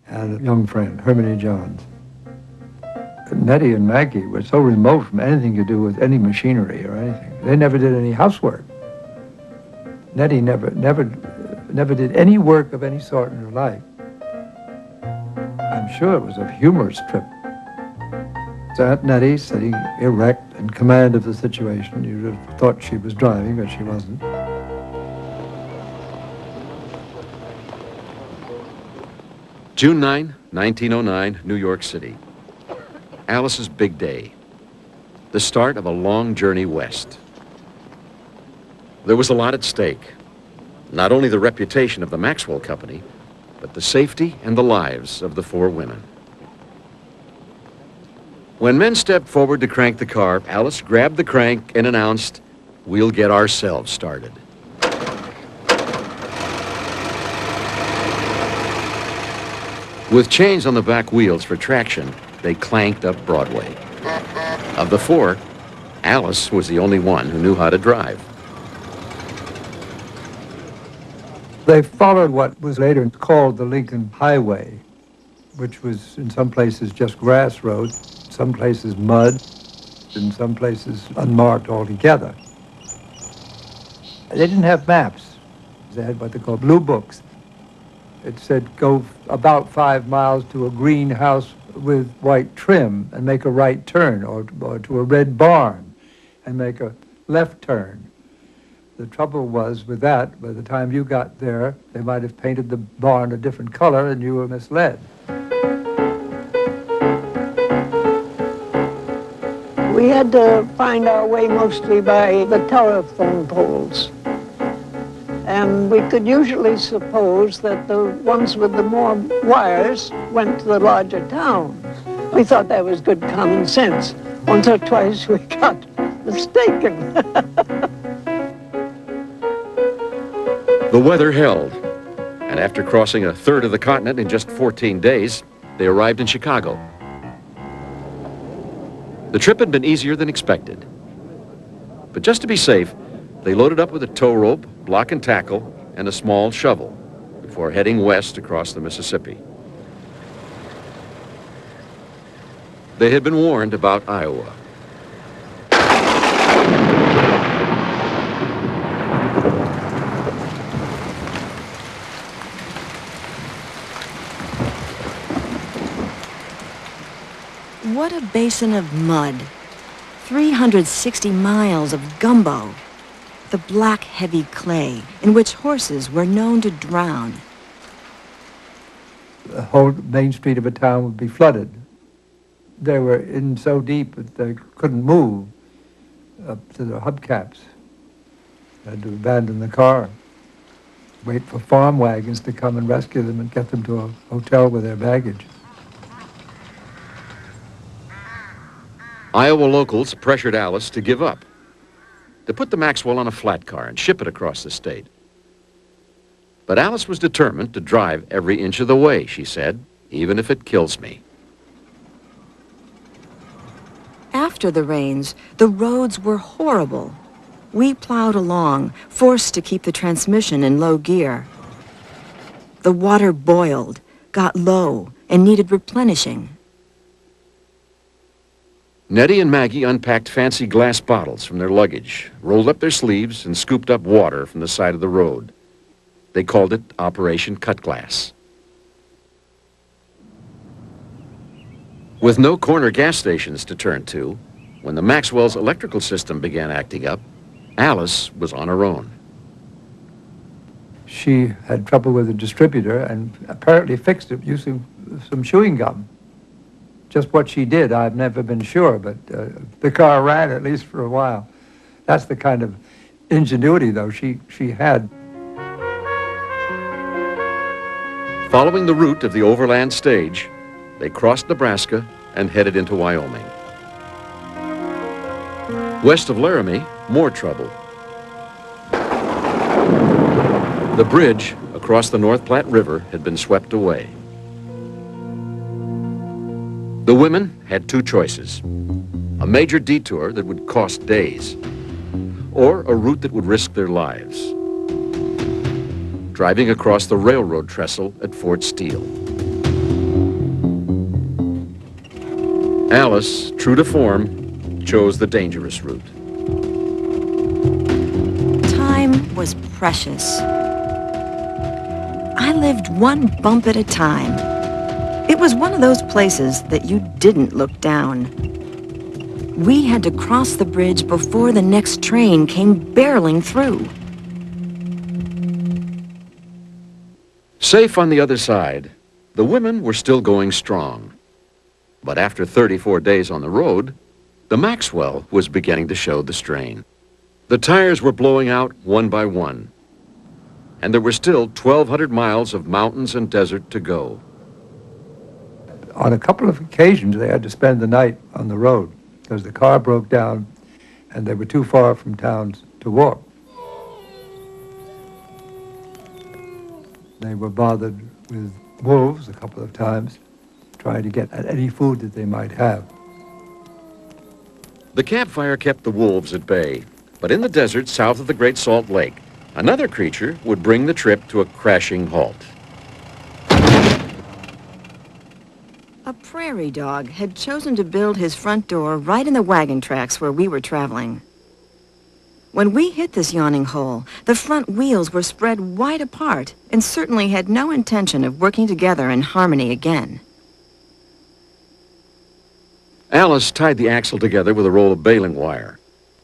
and a young friend, Hermione Johns. Nettie and Maggie were so remote from anything to do with any machinery or anything. They never did any housework. Nettie never did any work of any sort in her life. I'm sure it was a humorous trip. So Aunt Nettie, sitting erect in command of the situation, you'd have thought she was driving, but she wasn't. June 9, 1909, New York City. Alice's big day. The start of a long journey west. There was a lot at stake. Not only the reputation of the Maxwell Company, but the safety and the lives of the four women. When men stepped forward to crank the car, Alice grabbed the crank and announced, "We'll get ourselves started." With chains on the back wheels for traction, they clanked up Broadway. Of the four, Alice was the only one who knew how to drive. They followed what was later called the Lincoln Highway, which was in some places just grass roads, some places mud, in some places unmarked altogether. They didn't have maps. They had what they call blue books. It said go about 5 miles to a green house with white trim and make a right turn, or to a red barn and make a left turn. The trouble was with that, by the time you got there, they might have painted the barn a different color and you were misled. We had to find our way mostly by the telephone poles. And we could usually suppose that the ones with the more wires went to the larger towns. We thought that was good common sense. Once or twice we got mistaken. The weather held, and after crossing a third of the continent in just 14 days, they arrived in Chicago. The trip had been easier than expected. But just to be safe, they loaded up with a tow rope, block and tackle, and a small shovel before heading west across the Mississippi. They had been warned about Iowa. What a basin of mud. 360 miles of gumbo. The black, heavy clay in which horses were known to drown. The whole main street of a town would be flooded. They were in so deep that they couldn't move up to the hubcaps. They had to abandon the car, wait for farm wagons to come and rescue them and get them to a hotel with their baggage. Iowa locals pressured Alice to give up, to put the Maxwell on a flat car and ship it across the state. But Alice was determined to drive every inch of the way, she said, even if it kills me. After the rains, the roads were horrible. We plowed along, forced to keep the transmission in low gear. The water boiled, got low, and needed replenishing. Nettie and Maggie unpacked fancy glass bottles from their luggage, rolled up their sleeves, and scooped up water from the side of the road. They called it Operation Cut Glass. With no corner gas stations to turn to, when the Maxwell's electrical system began acting up, Alice was on her own. She had trouble with the distributor and apparently fixed it using some chewing gum. Just what she did, I've never been sure, but the car ran at least for a while. That's the kind of ingenuity, though, she had. Following the route of the overland stage, they crossed Nebraska and headed into Wyoming. West of Laramie, more trouble. The bridge across the North Platte River had been swept away. The women had two choices: a major detour that would cost days, or a route that would risk their lives, driving across the railroad trestle at Fort Steele. Alice, true to form, chose the dangerous route. Time was precious. I lived one bump at a time. It was one of those places that you didn't look down. We had to cross the bridge before the next train came barreling through. Safe on the other side, the women were still going strong. But after 34 days on the road, the Maxwell was beginning to show the strain. The tires were blowing out one by one, and there were still 1,200 miles of mountains and desert to go. On a couple of occasions, they had to spend the night on the road because the car broke down and they were too far from towns to walk. They were bothered with wolves a couple of times, trying to get at any food that they might have. The campfire kept the wolves at bay, but in the desert south of the Great Salt Lake, another creature would bring the trip to a crashing halt. A prairie dog had chosen to build his front door right in the wagon tracks where we were traveling. When we hit this yawning hole, the front wheels were spread wide apart and certainly had no intention of working together in harmony again. Alice tied the axle together with a roll of baling wire.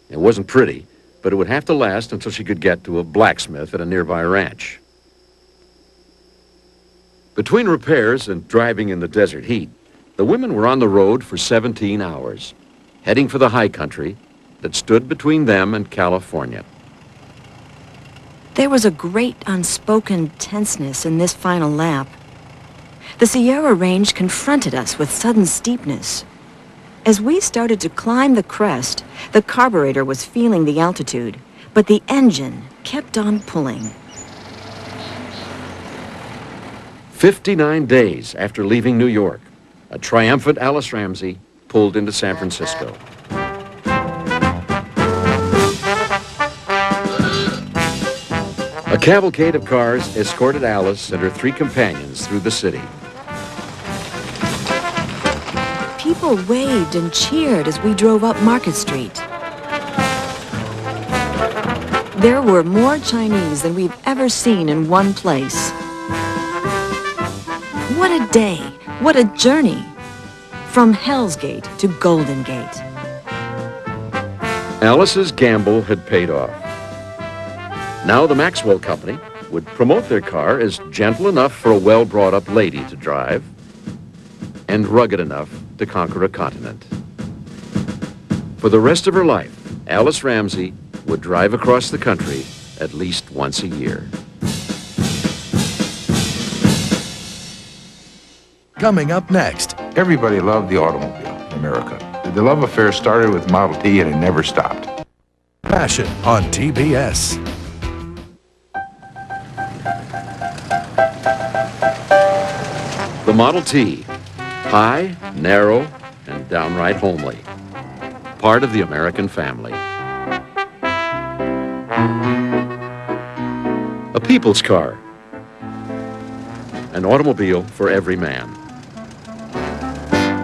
It wasn't pretty, but it would have to last until she could get to a blacksmith at a nearby ranch. Between repairs and driving in the desert heat, the women were on the road for 17 hours, heading for the high country that stood between them and California. There was a great unspoken tenseness in this final lap. The Sierra Range confronted us with sudden steepness. As we started to climb the crest, the carburetor was feeling the altitude, but the engine kept on pulling. 59 days after leaving New York, a triumphant Alice Ramsey pulled into San Francisco. A cavalcade of cars escorted Alice and her 3 companions through the city. People waved and cheered as we drove up Market Street. There were more Chinese than we've ever seen in one place. What a day, what a journey. From Hell's Gate to Golden Gate. Alice's gamble had paid off. Now the Maxwell Company would promote their car as gentle enough for a well-brought-up lady to drive and rugged enough to conquer a continent. For the rest of her life, Alice Ramsey would drive across the country at least once a year. Coming up next, Everybody loved the automobile in America. The love affair started with Model T and it never stopped. Passion on TBS. The Model T, high, narrow, and downright homely. Part of the American family. A people's car. An automobile for every man.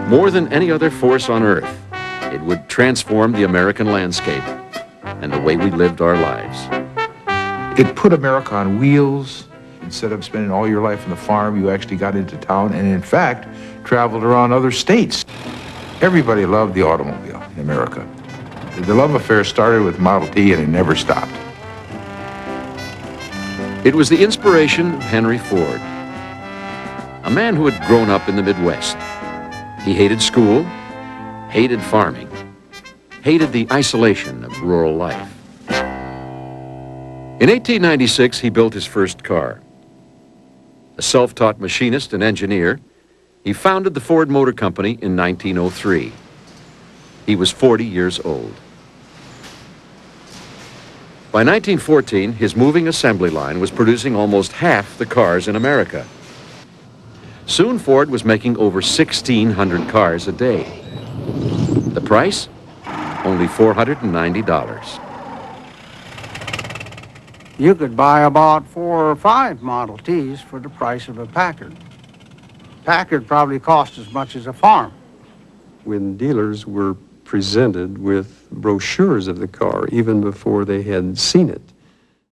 More than any other force on earth, it would transform the American landscape and the way we lived our lives. It put America on wheels. Instead of spending all your life on the farm, you actually got into town and, in fact, traveled around other states. Everybody loved the automobile in America. The love affair started with Model T and it never stopped. It was the inspiration of Henry Ford, a man who had grown up in the Midwest. He hated school, hated farming, hated the isolation of rural life. In 1896, he built his first car. A self-taught machinist and engineer, he founded the Ford Motor Company in 1903. He was 40 years old. By 1914, his moving assembly line was producing almost half the cars in America. Soon Ford was making over 1,600 cars a day. The price? Only $490. You could buy about 4 or 5 Model Ts for the price of a Packard. Packard probably cost as much as a farm. when dealers were presented with brochures of the car even before they had seen it.